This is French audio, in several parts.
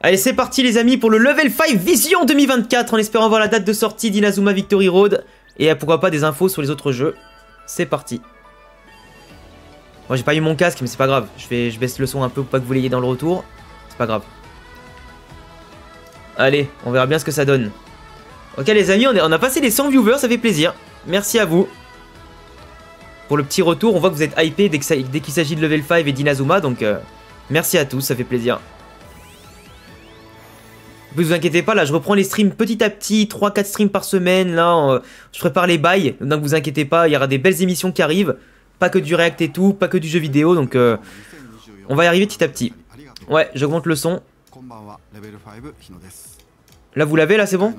Allez, c'est parti les amis pour le Level 5 Vision 2024 en espérant voir la date de sortie d'Inazuma Victory Road et pourquoi pas des infos sur les autres jeux. C'est parti. Moi j'ai pas eu mon casque mais c'est pas grave, je baisse le son un peu pour pas que vous l'ayez dans le retour. C'est pas grave. Allez, on verra bien ce que ça donne. Ok les amis, on a passé les 100 viewers, ça fait plaisir. Merci à vous. Pour le petit retour, on voit que vous êtes hypés dès qu'il s'agit de Level 5 et d'Inazuma, donc merci à tous, ça fait plaisir. Vous inquiétez pas, là je reprends les streams petit à petit, 3-4 streams par semaine, là je prépare les bails, donc vous inquiétez pas, il y aura des belles émissions qui arrivent, pas que du react et tout, pas que du jeu vidéo, donc on va y arriver petit à petit. Ouais, j'augmente le son. Là vous l'avez, là c'est bon?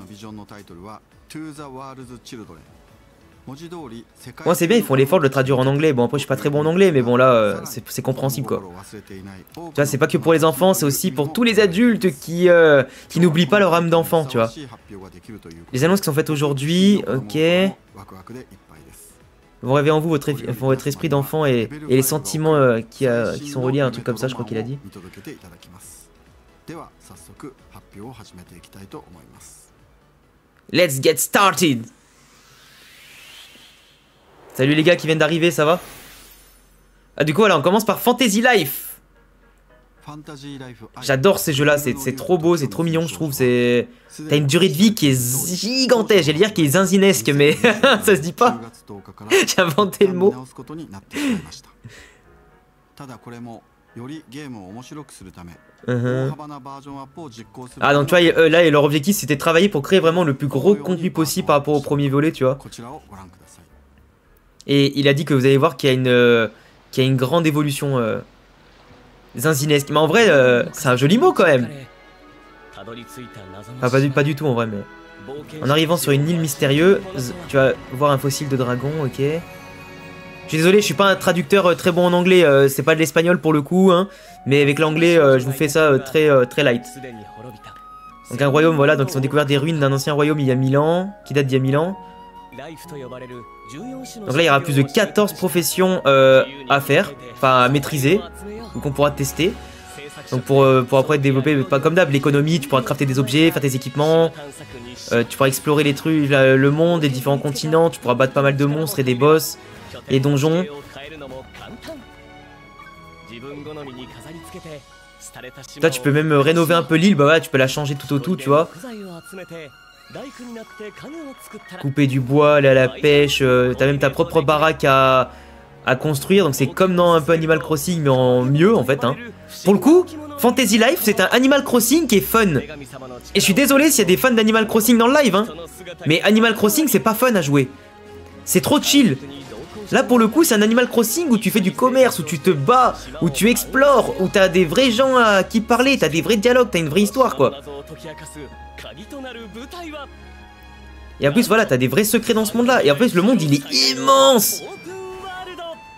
Moi c'est bien, ils font l'effort de le traduire en anglais. Bon après je suis pas très bon en anglais mais bon là c'est compréhensible quoi. Tu vois c'est pas que pour les enfants, c'est aussi pour tous les adultes qui n'oublient pas leur âme d'enfant, tu vois. Les annonces qui sont faites aujourd'hui, ok. Vous rêvez en vous votre esprit d'enfant et les sentiments qui sont reliés à un truc comme ça, je crois qu'il a dit. Let's get started. Salut les gars qui viennent d'arriver, ça va? Ah du coup voilà, on commence par Fantasy Life. J'adore ces jeux là, c'est trop beau, c'est trop mignon je trouve. T'as une durée de vie qui est gigantesque, j'allais dire qui est zinzinesque mais ça se dit pas. J'ai inventé le mot. Ah donc tu vois là leur objectif c'était de travailler pour créer vraiment le plus gros contenu possible par rapport au premier volet, tu vois. Et il a dit que vous allez voir qu'il y a une grande évolution zinzinesque. Mais en vrai, c'est un joli mot quand même. Enfin, pas du tout en vrai, mais... En arrivant sur une île mystérieuse, tu vas voir un fossile de dragon, ok. Je suis désolé, je suis pas un traducteur très bon en anglais, c'est pas de l'espagnol pour le coup, hein. Mais avec l'anglais, je vous fais ça très light. Donc un royaume, voilà, donc ils ont découvert des ruines d'un ancien royaume il y a 1000 ans, qui date d'il y a 1000 ans. Donc là il y aura plus de 14 professions à faire, enfin à maîtriser, donc on pourra tester. Donc pour après développer, pas comme d'hab, l'économie, tu pourras crafter des objets, faire tes équipements, tu pourras explorer les trucs, le monde, les différents continents, tu pourras battre pas mal de monstres et des boss, et donjons. Là tu peux même rénover un peu l'île, bah ouais, tu peux la changer tout au tout, tu vois. Couper du bois, aller à la pêche, t'as même ta propre baraque à construire, donc c'est comme dans un peu Animal Crossing mais en mieux en fait hein. Pour le coup, Fantasy Life c'est un Animal Crossing qui est fun. Et je suis désolé s'il y a des fans d'Animal Crossing dans le live hein. Mais Animal Crossing c'est pas fun à jouer. C'est trop chill. Là pour le coup c'est un Animal Crossing où tu fais du commerce, où tu te bats, où tu explores, où t'as des vrais gens à qui parler, t'as des vrais dialogues, t'as une vraie histoire quoi. Et en plus voilà, t'as des vrais secrets dans ce monde là. Et en plus le monde il est immense.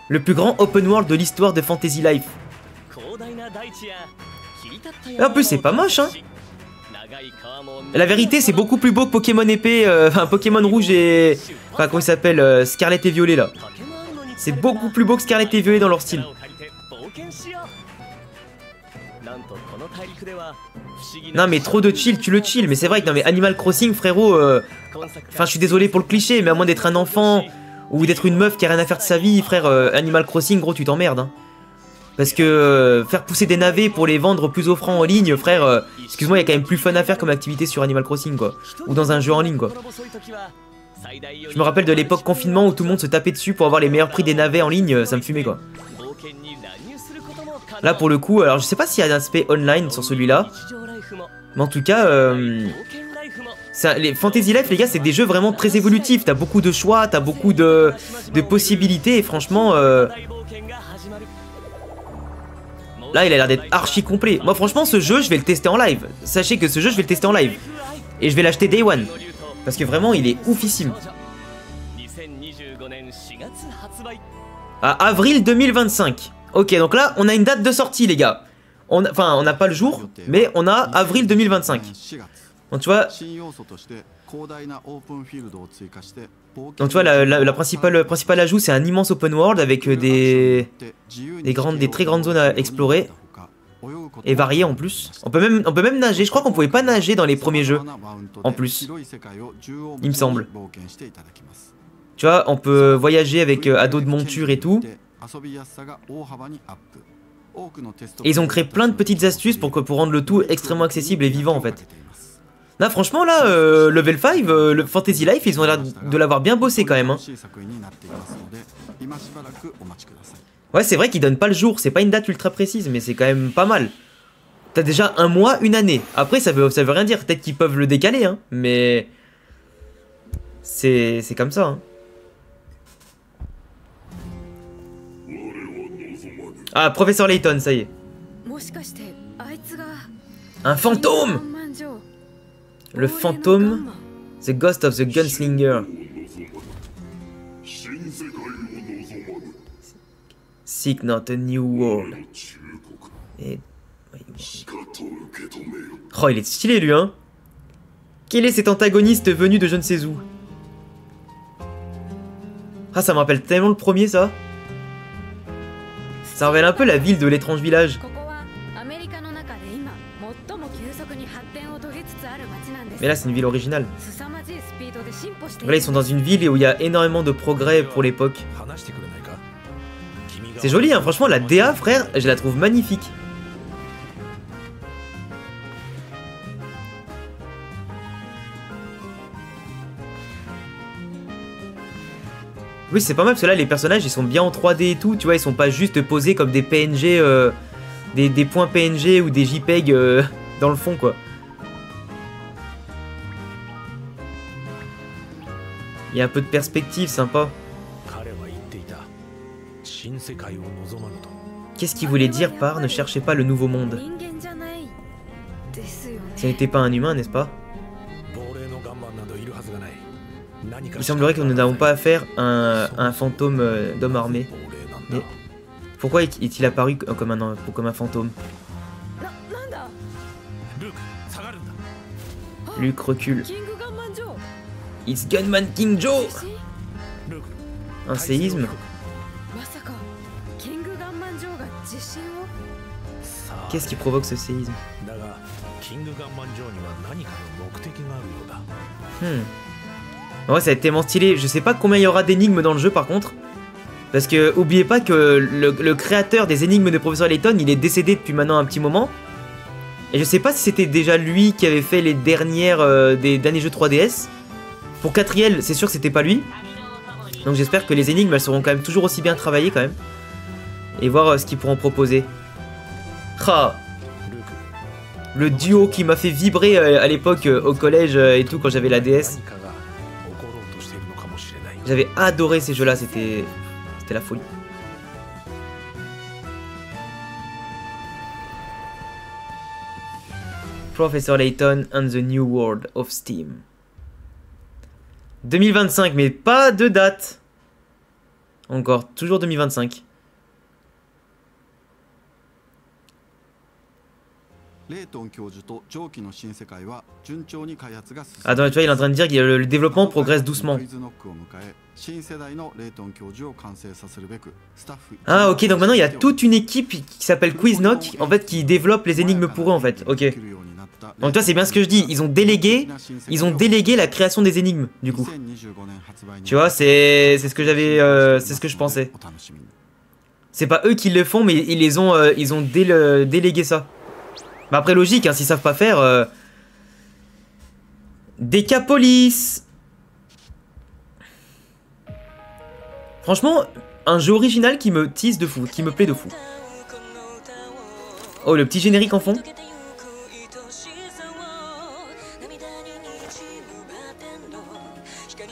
Le plus grand open world de l'histoire de Fantasy Life. Et en plus c'est pas moche hein. La vérité c'est beaucoup plus beau que Pokémon épée, enfin Pokémon rouge et... Enfin comment il s'appelle, Scarlet et Violet là. C'est beaucoup plus beau que Scarlet et Violet dans leur style. Non mais trop de chill, tu le chill. Mais c'est vrai que non mais Animal Crossing frérot, enfin je suis désolé pour le cliché, mais à moins d'être un enfant ou d'être une meuf qui a rien à faire de sa vie, frère, Animal Crossing gros tu t'emmerdes hein. Parce que faire pousser des navets pour les vendre plus offrant en ligne, frère, excuse-moi, il y a quand même plus fun à faire comme activité sur Animal Crossing quoi. Ou dans un jeu en ligne quoi. Je me rappelle de l'époque confinement où tout le monde se tapait dessus pour avoir les meilleurs prix des navets en ligne, ça me fumait quoi. Là pour le coup, alors je sais pas s'il y a un aspect online sur celui-là, mais en tout cas, les Fantasy Life les gars c'est des jeux vraiment très évolutifs, t'as beaucoup de choix, t'as beaucoup de possibilités et franchement, là il a l'air d'être archi complet. Moi franchement ce jeu je vais le tester en live, sachez que ce jeu je vais le tester en live, et je vais l'acheter Day One, parce que vraiment il est oufissime. À avril 2025. Ok, donc là, on a une date de sortie, les gars. Enfin, on n'a pas le jour, mais on a avril 2025. Donc, tu vois... Donc, tu vois, la principale ajout, c'est un immense open world avec des très grandes zones à explorer. Et varié en plus. On peut même nager. Je crois qu'on pouvait pas nager dans les premiers jeux. En plus. Il me semble. Tu vois, on peut voyager avec à dos de monture et tout. Et ils ont créé plein de petites astuces pour rendre le tout extrêmement accessible et vivant en fait. Là franchement là, Level 5, le Fantasy Life, ils ont l'air de l'avoir bien bossé quand même. Hein. Ouais c'est vrai qu'ils donnent pas le jour, c'est pas une date ultra précise, mais c'est quand même pas mal. T'as déjà un mois, une année. Après ça veut rien dire, peut-être qu'ils peuvent le décaler, hein, mais... C'est comme ça. Hein. Ah, Professeur Layton, ça y est. Un fantôme! Le fantôme, The Ghost of the Gunslinger. Seek not a new world. Et... Oh, il est stylé lui, hein. Quel est cet antagoniste venu de je ne sais où? Ah, ça me rappelle tellement le premier, ça. Ça rappelle un peu la ville de l'étrange village. Mais là, c'est une ville originale. Là, ils sont dans une ville où il y a énormément de progrès pour l'époque. C'est joli, hein. Franchement, la DA, frère, je la trouve magnifique. Oui, c'est pas mal parce que là, les personnages, ils sont bien en 3D et tout. Tu vois, ils sont pas juste posés comme des PNG, des points PNG ou des JPEG dans le fond, quoi. Il y a un peu de perspective, sympa. Qu'est-ce qu'il voulait dire par « ne cherchez pas le nouveau monde » ? Ce n'était pas un humain, n'est-ce pas? Il semblerait que nous n'avons pas affaire à un fantôme d'homme armé. Mais pourquoi est-il apparu comme un fantôme? Luke recule. It's Gunman King Joe! Un séisme? Qu'est-ce qui provoque ce séisme? Ouais, ça va être tellement stylé. Je sais pas combien il y aura d'énigmes dans le jeu par contre. Parce que, oubliez pas que le créateur des énigmes de Professeur Layton, il est décédé depuis maintenant un petit moment. Et je sais pas si c'était déjà lui qui avait fait les dernières des derniers jeux 3DS. Pour 4L, c'est sûr que c'était pas lui. Donc j'espère que les énigmes, elles seront quand même toujours aussi bien travaillées quand même. Et voir ce qu'ils pourront proposer. Ah, le duo qui m'a fait vibrer à l'époque au collège et tout quand j'avais la DS. J'avais adoré ces jeux-là, c'était la folie. Professor Layton and the New World of Steam. 2025, mais pas de date. Encore, toujours 2025. Attends, tu vois, il est en train de dire que le développement progresse doucement. Ah ok, donc maintenant il y a toute une équipe qui s'appelle QuizKnock, en fait, qui développe les énigmes pour eux, en fait. Ok. Donc toi, c'est bien ce que je dis, ils ont délégué la création des énigmes, du coup. Tu vois, c'est ce que j'avais, c'est ce que je pensais. C'est pas eux qui le font, mais ils ont délégué ça. Bah après logique, hein, s'ils savent pas faire... Decapolis. Franchement, un jeu original qui me tease de fou, qui me plaît de fou. Oh, le petit générique en fond.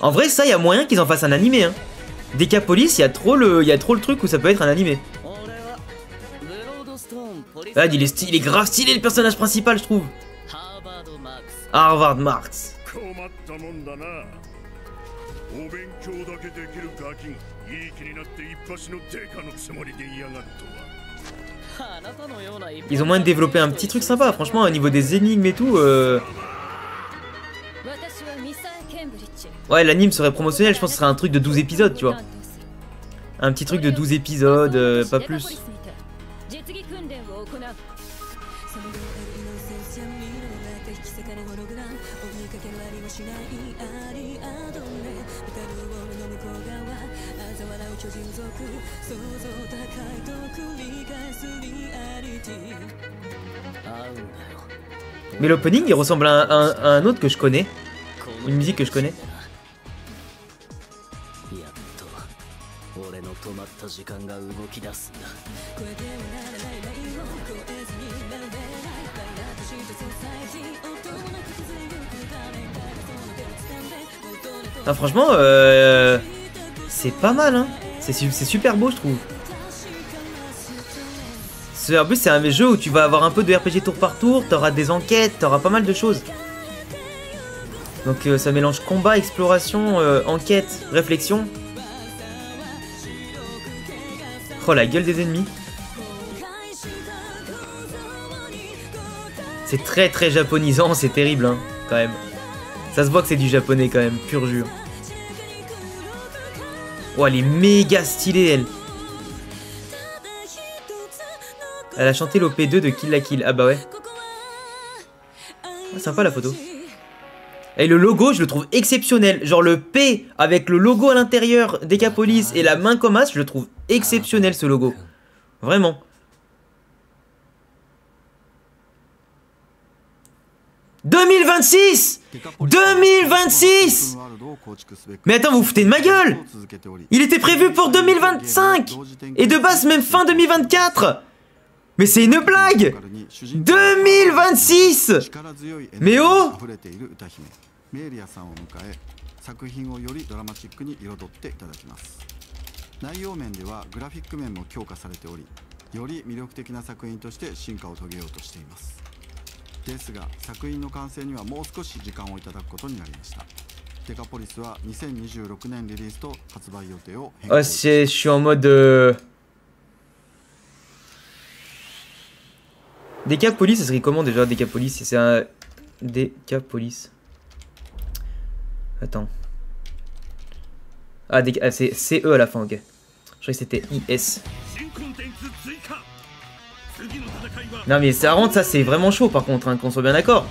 En vrai, ça, il y a moyen qu'ils en fassent un animé, hein. Decapolis, il y a trop le truc où ça peut être un animé. Ah, il est grave stylé le personnage principal, je trouve. Harvard Marx. Ils ont moyen de développer un petit truc sympa, franchement, au niveau des énigmes et tout. Ouais, l'anime serait promotionnel, je pense que ce serait un truc de 12 épisodes, tu vois. Un petit truc de 12 épisodes, pas plus. Mais l'opening il ressemble à un autre que je connais. Une musique que je connais. Ah, franchement, c'est pas mal, hein. C'est super beau, je trouve. En plus, c'est un jeu où tu vas avoir un peu de RPG tour par tour, t'auras des enquêtes, t'auras pas mal de choses. Donc ça mélange combat, exploration, enquête, réflexion. Oh, la gueule des ennemis. C'est très très japonisant, c'est terrible, hein, quand même. Ça se voit que c'est du japonais quand même, pur jus. Oh, elle est méga stylée, elle. Elle a chanté l'OP2 de Kill la Kill. Ah bah ouais. Ah, sympa la photo. Et le logo, je le trouve exceptionnel. Genre le P avec le logo à l'intérieur Decapolis et la main comme as, je le trouve exceptionnel ce logo. Vraiment. « 2026 ! 2026 ! Mais attends, vous vous foutez de ma gueule! Il était prévu pour 2025! Et de base, même fin 2024! Mais c'est une blague! 2026! Mais oh! Oh, je suis en mode... Decapolis, ça serait comment déjà Decapolis? C'est un... Decapolis. Attends. Ah, c'est CE à la fin, ok. Je croyais que c'était IS. Non mais ça rentre, ça c'est vraiment chaud par contre, hein, qu'on soit bien d'accord.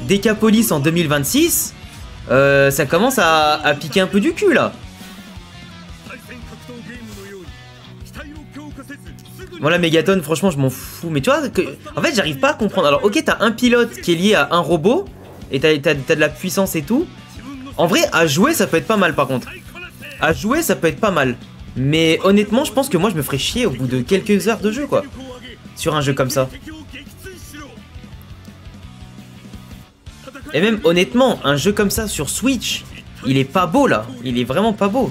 Decapolis en 2026, ça commence à piquer un peu du cul là. Voilà, Megaton, franchement je m'en fous. Mais tu vois, en fait j'arrive pas à comprendre. Alors ok, t'as un pilote qui est lié à un robot, et t'as de la puissance et tout. En vrai, à jouer ça peut être pas mal par contre. À jouer ça peut être pas mal. Mais honnêtement, je pense que moi je me ferais chier au bout de quelques heures de jeu quoi. Sur un jeu comme ça. Et même honnêtement, un jeu comme ça sur Switch, il est pas beau là. Il est vraiment pas beau.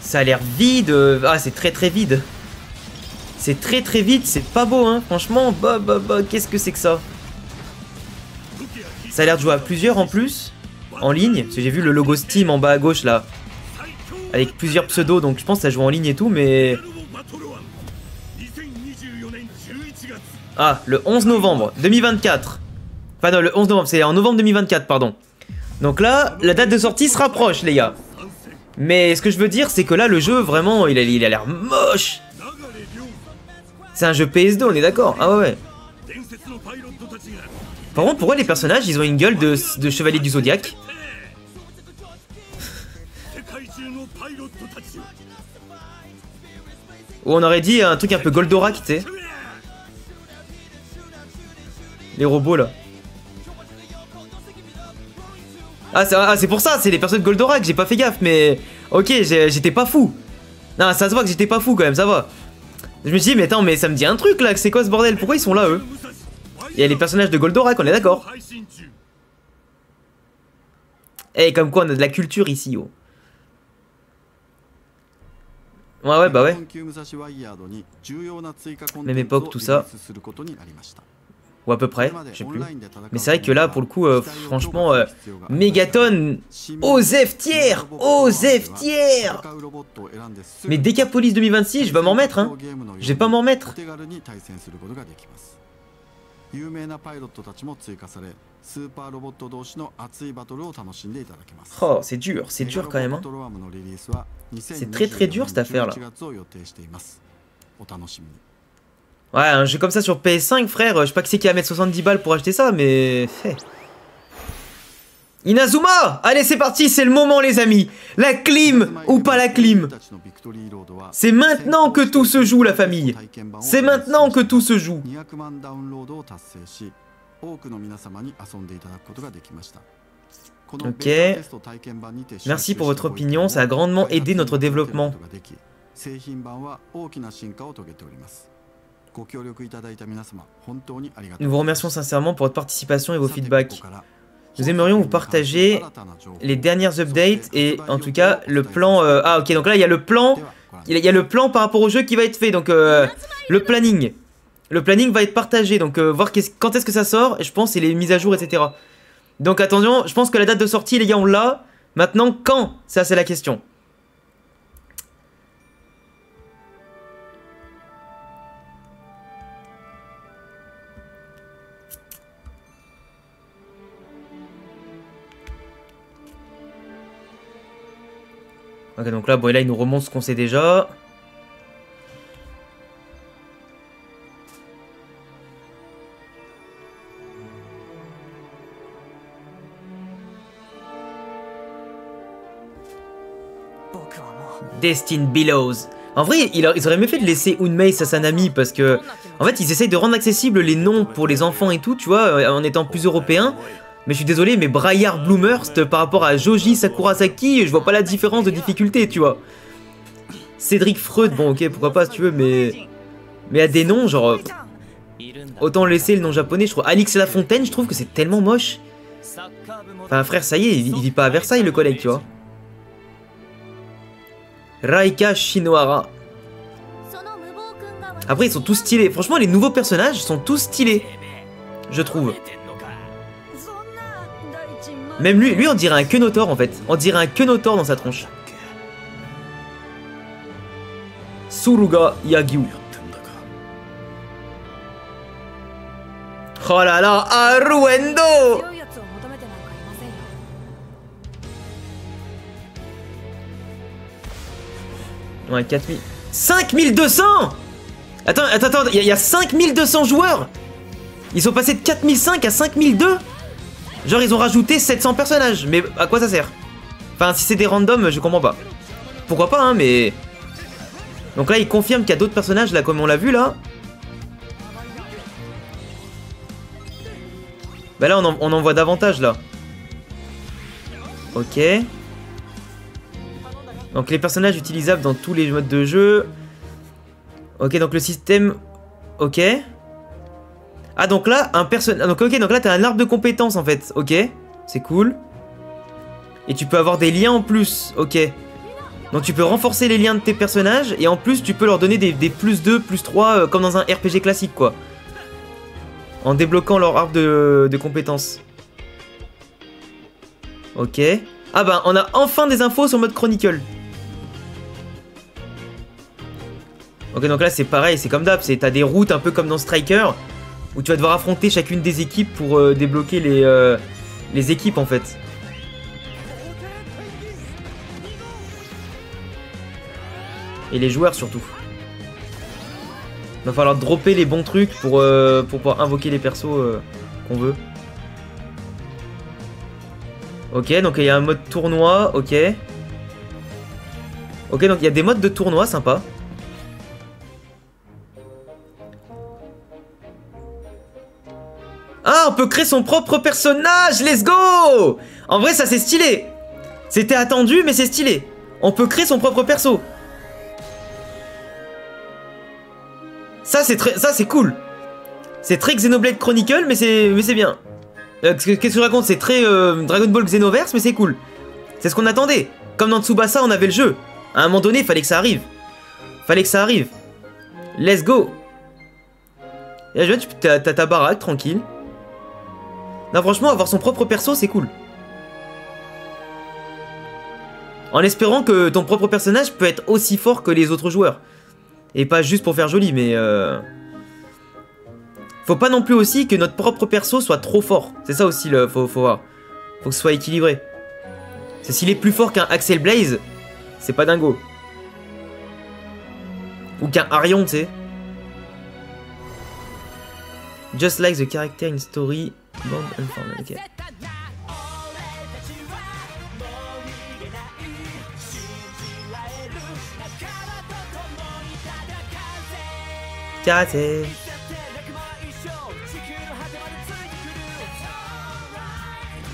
Ça a l'air vide. Ah, c'est très très vide. C'est très très vide, c'est pas beau hein. Franchement, qu'est-ce que c'est que ça? Ça a l'air de jouer à plusieurs en plus. En ligne. Parce que j'ai vu le logo Steam en bas à gauche là. Avec plusieurs pseudos, donc je pense que ça joue en ligne et tout, mais... Ah, le 11 novembre 2024. Enfin non, le 11 novembre, c'est en novembre 2024, pardon. Donc là, la date de sortie se rapproche, les gars. Mais ce que je veux dire, c'est que là, le jeu, vraiment, il a l'air moche. C'est un jeu PS2, on est d'accord? Ah ouais. Par contre, pourquoi les personnages, ils ont une gueule de chevalier du Zodiac? Ou on aurait dit un truc un peu Goldorak, tu sais. Les robots là. Ah c'est pour ça, c'est les personnes Goldorak, j'ai pas fait gaffe, mais... Ok, j'étais pas fou. Non, ça se voit que j'étais pas fou quand même, ça va. Je me suis dit, mais attends, mais ça me dit un truc là, c'est quoi ce bordel? Pourquoi ils sont là, eux? Il y a les personnages de Goldorak, on est d'accord. Eh, comme quoi on a de la culture ici, oh. Ouais, bah ouais. Même époque, tout ça. Ou à peu près, je sais plus. Mais c'est vrai que là, pour le coup, franchement, Megaton, aux F tiers, aux F tiers. Mais Decapolis 2026, je vais m'en remettre, hein. Je vais pas m'en remettre. Oh, c'est dur quand même, hein. C'est très très dur cette affaire là. Ouais, un jeu comme ça sur PS5, frère, je sais pas qui c'est qui va mettre 70 balles pour acheter ça, mais... Inazuma! Allez, c'est parti, c'est le moment, les amis. La clim ou pas la clim. C'est maintenant que tout se joue, la famille. C'est maintenant que tout se joue. Ok. Merci pour votre opinion, ça a grandement aidé notre développement. Nous vous remercions sincèrement pour votre participation et vos feedbacks. Nous aimerions vous partager les dernières updates et en tout cas le plan... Ah ok, donc là il y a le plan... Il y a le plan par rapport au jeu qui va être fait, donc le planning. Le planning va être partagé, donc voir quand est-ce que ça sort, et je pense, et les mises à jour, etc. Donc attention, je pense que la date de sortie, les gars, on l'a. Maintenant, quand? Ça, c'est la question. Ok, donc là, bon, et là, il nous remonte ce qu'on sait déjà. Destin Billows. En vrai, ils auraient mieux fait de laisser Unmei Sasanami parce que, en fait, ils essayent de rendre accessibles les noms pour les enfants et tout, tu vois, en étant plus européens. Mais je suis désolé, mais Briar Bloomhurst par rapport à Joji Sakurasaki, je vois pas la différence de difficulté, tu vois. Cédric Freud, bon ok, pourquoi pas si tu veux, mais à des noms, genre... Autant laisser le nom japonais, je trouve. Alix Lafontaine, je trouve que c'est tellement moche. Enfin, frère, ça y est, il vit pas à Versailles, le collègue, tu vois. Raika Shinohara. Après, ils sont tous stylés. Franchement, les nouveaux personnages sont tous stylés, je trouve. Même lui on dirait un Kenotor en fait. On dirait un Kenotor dans sa tronche. Suruga Yagyu. Oh là là, Aruendo. Ouais, 4000. 5200. Attends, il y a 5200 joueurs. Ils sont passés de 4005 à 5002. Genre ils ont rajouté 700 personnages, mais à quoi ça sert? Enfin si c'est des randoms, je comprends pas. Pourquoi pas hein, mais... Donc là il confirme qu'il y a d'autres personnages là comme on l'a vu là. Bah là on en voit davantage là. Ok. Donc les personnages utilisables dans tous les modes de jeu. Ok, donc le système... Ok. Ah donc là, donc ok, donc là t'as un arbre de compétences en fait, ok. C'est cool. Et tu peux avoir des liens en plus, ok. Donc tu peux renforcer les liens de tes personnages et en plus tu peux leur donner des plus 2, plus 3 comme dans un RPG classique quoi. En débloquant leur arbre de compétences. Ok. Ah bah on a enfin des infos sur mode Chronicle. Ok donc là c'est pareil, c'est comme d'hab, t'as des routes un peu comme dans Striker. Où tu vas devoir affronter chacune des équipes pour débloquer les équipes en fait. Et les joueurs surtout. Il va falloir dropper les bons trucs pour pouvoir invoquer les persos qu'on veut. Ok, donc il y a un mode tournoi, ok. Ok, donc il y a des modes de tournoi sympa. Ah, on peut créer son propre personnage, let's go! En vrai, ça c'est stylé. C'était attendu, mais c'est stylé. On peut créer son propre perso. Ça c'est cool. C'est très Xenoblade Chronicle, mais c'est bien. Qu'est-ce que je raconte? C'est très Dragon Ball Xenoverse, mais c'est cool. C'est ce qu'on attendait. Comme dans Tsubasa, on avait le jeu. À un moment donné, il fallait que ça arrive. Fallait que ça arrive. Let's go. Et là, t'as ta baraque, tranquille. Non, franchement, avoir son propre perso, c'est cool. En espérant que ton propre personnage peut être aussi fort que les autres joueurs. Et pas juste pour faire joli, mais... Faut pas non plus aussi que notre propre perso soit trop fort. C'est ça aussi, faut voir. Faut que ce soit équilibré. C'est s'il est plus fort qu'un Axel Blaze, c'est pas dingo. Ou qu'un Arion, tu sais. Just like the character in story. Bond unformed, ok. Karate.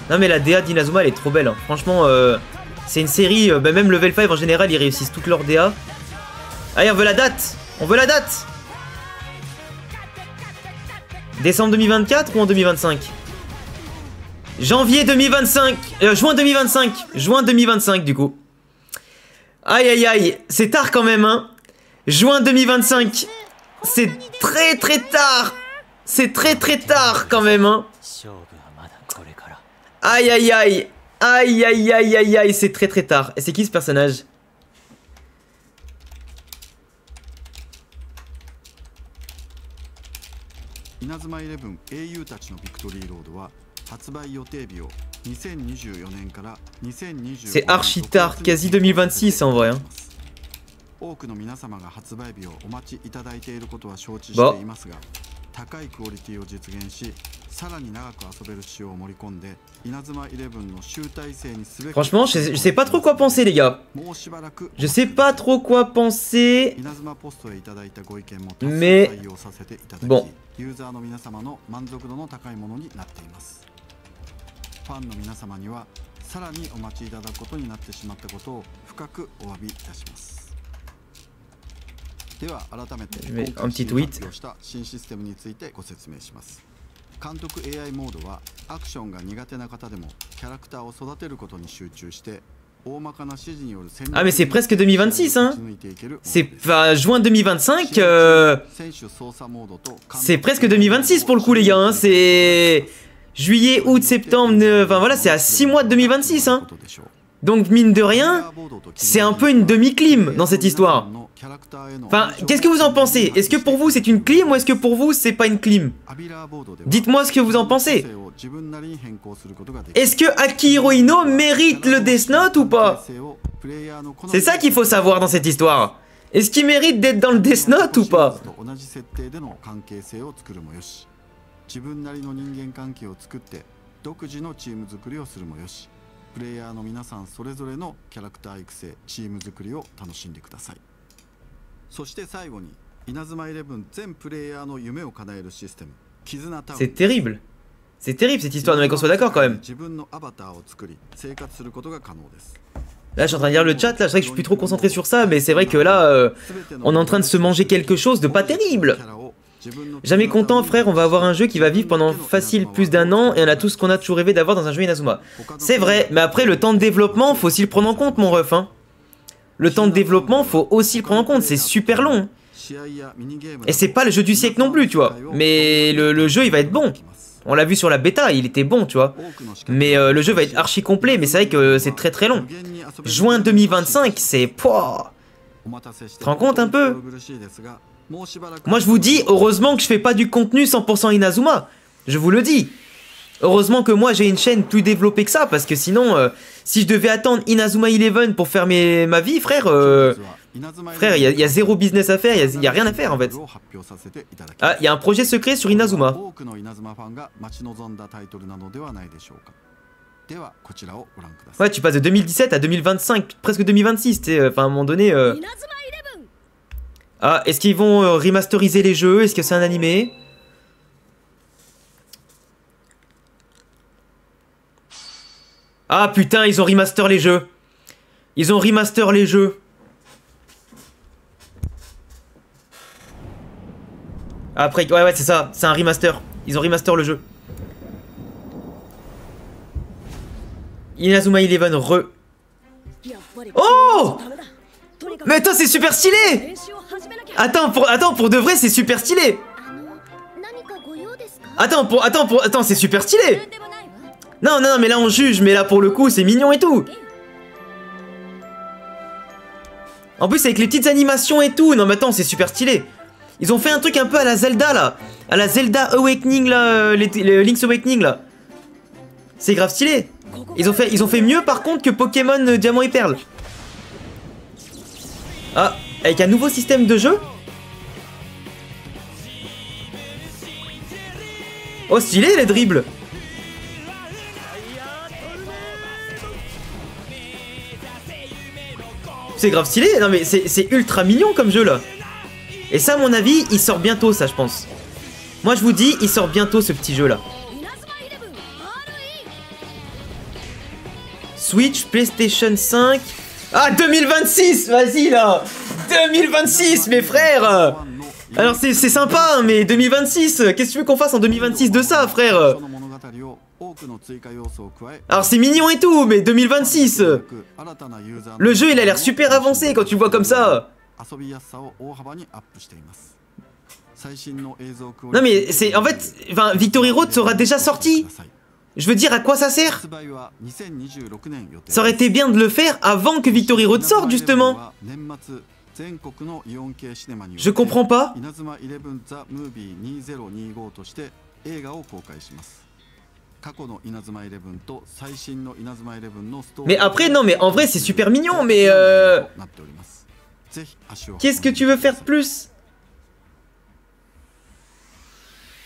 Non mais la DA d'Inazuma elle est trop belle, hein. Franchement c'est une série, bah, même Level 5 en général ils réussissent toutes leurs DA. Allez on veut la date. On veut la date. Décembre 2024 ou en 2025? Janvier 2025. Juin 2025. Juin 2025 du coup. Aïe aïe aïe. C'est tard quand même hein. Juin 2025. C'est très très tard. C'est très très tard quand même hein. Aïe aïe aïe. Aïe aïe aïe aïe aïe. C'est très très tard. Et c'est qui ce personnage? C'est archi tard, quasi 2026 en vrai hein. Bon. Franchement, je sais pas trop quoi penser les gars. Je sais pas trop quoi penser. Mais bon. Je mets un petit tweet. Ah mais c'est presque 2026 hein. C'est pas juin 2025 c'est presque 2026 pour le coup les gars hein. C'est juillet, août, septembre, enfin voilà c'est à 6 mois de 2026 hein. Donc mine de rien c'est un peu une demi-clim dans cette histoire. Enfin qu'est-ce que vous en pensez? Est-ce que pour vous c'est une clim ou est-ce que pour vous c'est pas une clim? Dites-moi ce que vous en pensez. Est-ce que Akihiro Ino mérite le Death Note ou pas? C'est ça qu'il faut savoir dans cette histoire. Est-ce qu'il mérite d'être dans le Death Note ou pas? C'est terrible. C'est terrible cette histoire, mais qu'on soit d'accord quand même. Là je suis en train de lire le chat, là c'est vrai que je suis plus trop concentré sur ça, mais c'est vrai que là on est en train de se manger quelque chose de pas terrible. Jamais content frère, on va avoir un jeu qui va vivre pendant facile plus d'1 an et on a tout ce qu'on a toujours rêvé d'avoir dans un jeu Inazuma. C'est vrai, mais après le temps de développement faut aussi le prendre en compte mon ref hein. Le temps de développement faut aussi le prendre en compte, c'est super long. Et c'est pas le jeu du siècle non plus tu vois, mais le jeu il va être bon. On l'a vu sur la bêta, il était bon tu vois. Mais le jeu va être archi complet, mais c'est vrai que c'est très très long. Juin 2025 c'est... Pouah. Tu te rends compte un peu? Moi je vous dis, heureusement que je fais pas du contenu 100% Inazuma. Je vous le dis. Heureusement que moi j'ai une chaîne plus développée que ça, parce que sinon, si je devais attendre Inazuma 11 pour faire ma vie, frère, frère, il y a zéro business à faire, il y a rien à faire en fait. Ah, il y a un projet secret sur Inazuma. Ouais, tu passes de 2017 à 2025, presque 2026, tu sais, enfin à un moment donné... Ah, est-ce qu'ils vont remasteriser les jeux? Est-ce que c'est un animé? Ah putain, ils ont remaster les jeux. Ils ont remaster les jeux. Après, ouais c'est ça, c'est un remaster. Ils ont remaster le jeu. Inazuma 11 re... Oh! Mais attends, c'est super stylé! Attends, pour de vrai, c'est super stylé! Attends, c'est super stylé! Non, mais là on juge, mais là pour le coup, c'est mignon et tout! En plus, avec les petites animations et tout, non mais attends, c'est super stylé! Ils ont fait un truc un peu à la Zelda là! À la Zelda Awakening là, Link's Awakening là! C'est grave stylé! Ils ont fait mieux par contre que Pokémon Diamant et Perle! Ah, avec un nouveau système de jeu? Oh, stylé les dribbles. C'est grave stylé. Non mais c'est ultra mignon comme jeu là. Et ça à mon avis, il sort bientôt ça je pense. Moi je vous dis, il sort bientôt ce petit jeu là. Switch, PlayStation 5. Ah 2026. Vas-y là. 2026 mes frères. Alors c'est sympa hein, mais 2026. Qu'est-ce que tu veux qu'on fasse en 2026 de ça frère? Alors c'est mignon et tout, mais 2026. Le jeu il a l'air super avancé quand tu vois comme ça. Non mais c'est en fait, enfin, Victory Road sera déjà sorti. Je veux dire à quoi ça sert? Ça aurait été bien de le faire avant que Victory Road sorte justement. Je comprends pas. Mais après non mais en vrai c'est super mignon mais qu'est-ce que tu veux faire de plus?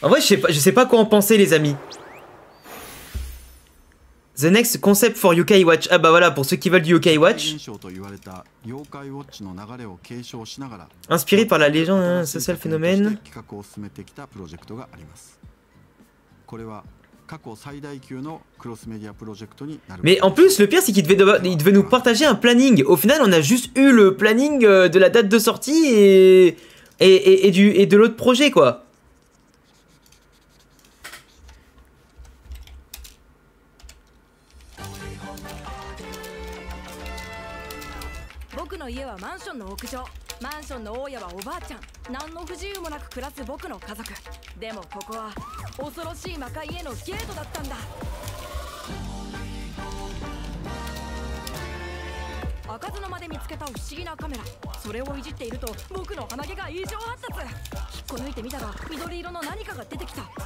En vrai je sais pas quoi en penser les amis. The next concept for Yokai Watch. Ah bah voilà, pour ceux qui veulent du Yokai Watch. Inspiré par la légende, hein, social phénomène. Mais en plus, le pire c'est qu'il devait nous partager un planning. Au final, on a juste eu le planning de la date de sortie et de l'autre projet quoi.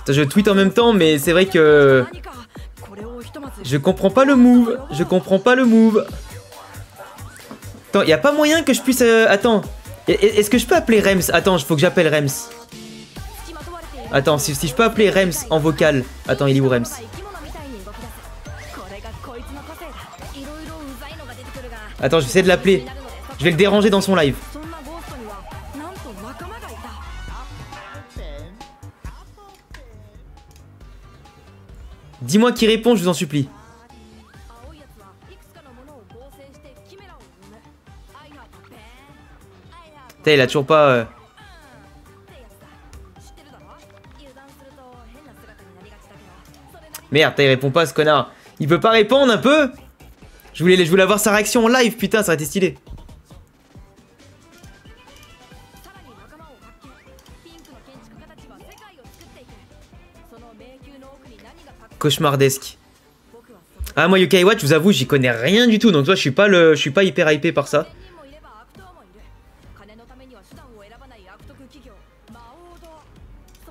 Je tweet en même temps, mais c'est vrai que je comprends pas le move. Je comprends pas le move. Attends, y a pas moyen que je puisse... Attends, est-ce que je peux appeler Rems? Attends, faut que j'appelle Rems. Attends, si je peux appeler Rems en vocal. Attends, il est où Rems? Attends, je vais essayer de l'appeler. Je vais le déranger dans son live. Dis-moi qui répond, je vous en supplie. Putain, il a toujours pas... Merde, il répond pas ce connard. Il peut pas répondre un peu? Je voulais avoir sa réaction en live, putain, ça aurait été stylé. Cauchemardesque. Ah moi Yokai Watch, je vous avoue, j'y connais rien du tout, donc toi je suis pas hyper hypé par ça.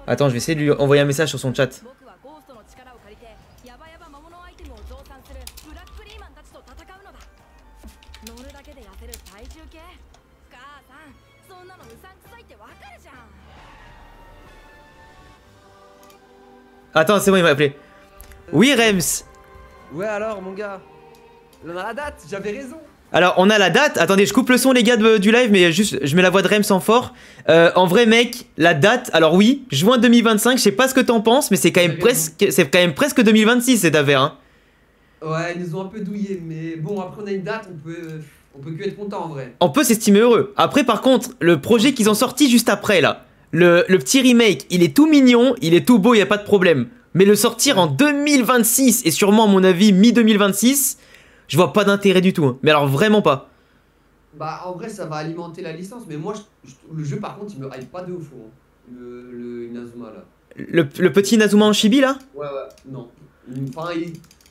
Attends, je vais essayer de lui envoyer un message sur son chat. Attends, c'est bon, il m'a appelé. Oui, Rems. Ouais, alors, mon gars. On a la date, j'avais raison. Alors, on a la date. Attendez, je coupe le son, les gars, du live, mais juste, je mets la voix de Rems en fort. En vrai, mec, la date, alors oui, juin 2025, je sais pas ce que t'en penses, mais c'est quand même presque 2026 cette affaire, hein. Ouais, ils nous ont un peu douillé, mais bon, après on a une date, on peut que être content en vrai. On peut s'estimer heureux. Après, par contre, le projet qu'ils ont sorti juste après, là, le petit remake, il est tout mignon, il est tout beau, y a pas de problème. Mais le sortir en 2026, et sûrement, à mon avis, mi-2026, je vois pas d'intérêt du tout. Hein. Mais alors, vraiment pas. Bah, en vrai, ça va alimenter la licence, mais moi, le jeu, par contre, il me hype pas de ouf. Hein. Le Inazuma, là. Le petit Inazuma en chibi, là? Ouais, non. Enfin,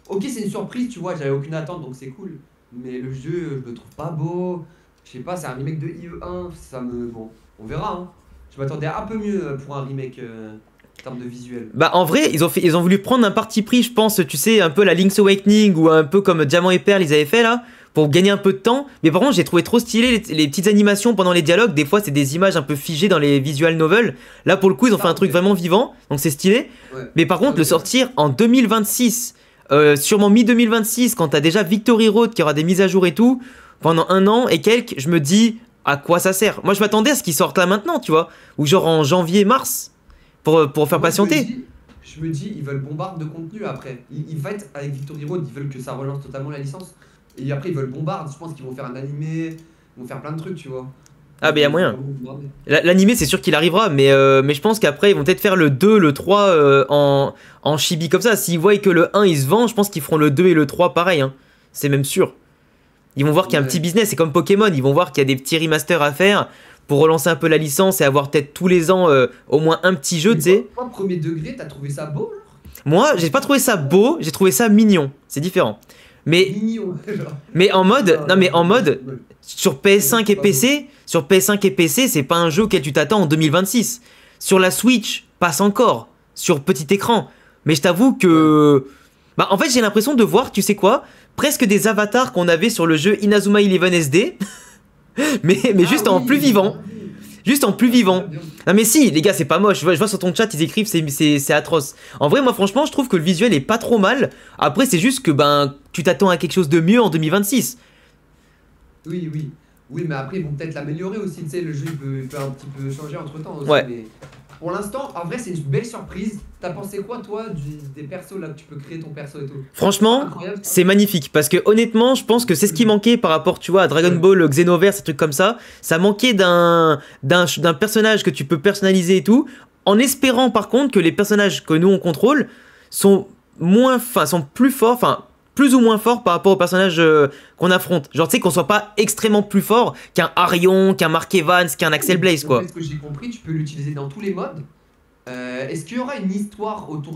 ok, c'est une surprise, tu vois, j'avais aucune attente, donc c'est cool. Mais le jeu, je le trouve pas beau. Je sais pas, c'est un remake de IE1, ça me... Bon, on verra, hein. Je m'attendais un peu mieux pour un remake en termes de visuel. Bah en vrai, ils ont voulu prendre un parti pris, je pense, tu sais, un peu la Link's Awakening ou un peu comme Diamant et Perle ils avaient fait là, pour gagner un peu de temps. Mais par contre, j'ai trouvé trop stylé les petites animations pendant les dialogues. Des fois, c'est des images un peu figées dans les visual novels. Là, pour le coup, ils ont fait un truc vraiment vivant, donc c'est stylé. Ouais. Mais par contre, le sortir en 2026, sûrement mi-2026, quand t'as déjà Victory Road qui aura des mises à jour et tout, pendant un an et quelques, je me dis à quoi ça sert. Moi, je m'attendais à ce qu'ils sortent là maintenant, tu vois, ou genre en janvier-mars, pour faire Moi, patienter. je me dis, ils veulent bombarder de contenu après. Ils fight avec Victory Road, ils veulent que ça relance totalement la licence. Et après, ils veulent bombarder. Je pense qu'ils vont faire un animé, ils vont faire plein de trucs, tu vois. Ah, mais y a moyen. Bombarder. L'animé, c'est sûr qu'il arrivera, mais je pense qu'après, ils vont peut-être faire le 2, le 3 en chibi comme ça. S'ils voient que le 1 il se vend, je pense qu'ils feront le 2 et le 3 pareil, hein. C'est même sûr. Ils vont voir qu'il y a un Ouais. petit business, c'est comme Pokémon, ils vont voir qu'il y a des petits remasters à faire pour relancer un peu la licence et avoir peut-être tous les ans au moins un petit jeu, Mais tu sais. toi, premier degré, t'as trouvé ça beau, genre? Moi, j'ai pas trouvé ça beau, j'ai trouvé ça mignon. C'est différent. Mais, Mignon, genre. mais en mode, non mais en mode, Ouais. sur PS5 et PC, c'est pas un jeu auquel tu t'attends en 2026. Sur la Switch, passe encore. Sur petit écran. Mais je t'avoue que... Bah en fait j'ai l'impression de voir, tu sais quoi, presque des avatars qu'on avait sur le jeu Inazuma Eleven SD, mais juste Ah en oui, plus vivant. Juste en plus vivant. bien. Non mais si, les gars, c'est pas moche. Je vois sur ton chat, ils écrivent, c'est atroce. En vrai, moi, franchement, je trouve que le visuel est pas trop mal. Après, c'est juste que, ben, tu t'attends à quelque chose de mieux en 2026. Oui, oui. Oui, mais après, ils vont peut-être l'améliorer aussi. Tu sais, le jeu il peut un petit peu changer entre temps aussi. Ouais. Mais pour l'instant, en vrai, c'est une belle surprise. T'as pensé quoi, toi, des persos là que tu peux créer ton perso et tout? Franchement, Incroyable. c'est magnifique. Parce que, honnêtement, je pense que c'est ce qui manquait par rapport, tu vois, à Dragon Ball, Xenoverse, ces trucs comme ça. Ça manquait d'un personnage que tu peux personnaliser et tout. En espérant, par contre, que les personnages que nous, on contrôle sont sont plus forts, enfin, plus ou moins forts par rapport aux personnages qu'on affronte. Genre, tu sais, qu'on soit pas extrêmement plus fort qu'un Arion, qu'un Mark Evans, qu'un Axel Blaze, quoi. Donc, ce que j'ai compris, tu peux l'utiliser dans tous les modes. Est-ce qu'il y aura une histoire autour